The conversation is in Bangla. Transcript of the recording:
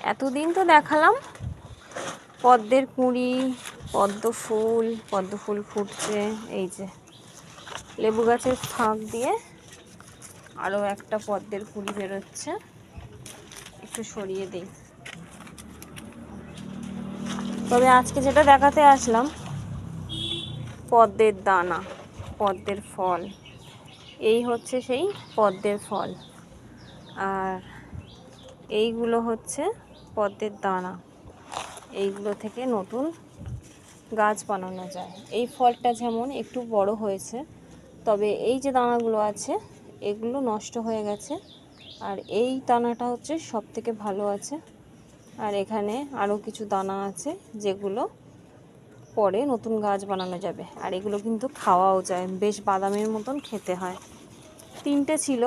এতদিন তো দেখালাম পদ্মের কুঁড়ি, পদ্ম ফুল ফুটছে। এই যে লেবু গাছের ফাঁক দিয়ে আরও একটা পদ্মের কুঁড়ি বেরোচ্ছে, একটু সরিয়ে দিই। তবে আজকে যেটা দেখাতে আসলাম, পদ্মের দানা, পদ্মের ফল। এই হচ্ছে সেই পদ্মের ফল, আর এইগুলো হচ্ছে পদ্মের দানা। এইগুলো থেকে নতুন গাছ বানানো যায়। এই ফলটা যেমন একটু বড় হয়েছে, তবে এই যে দানাগুলো আছে এগুলো নষ্ট হয়ে গেছে, আর এই দানাটা হচ্ছে সব থেকে ভালো আছে। আর এখানে আরও কিছু দানা আছে যেগুলো পরে নতুন গাছ বানানো যাবে। আর এগুলো কিন্তু খাওয়াও যায়, বেশ বাদামের মতন খেতে হয়। 3টে ছিল,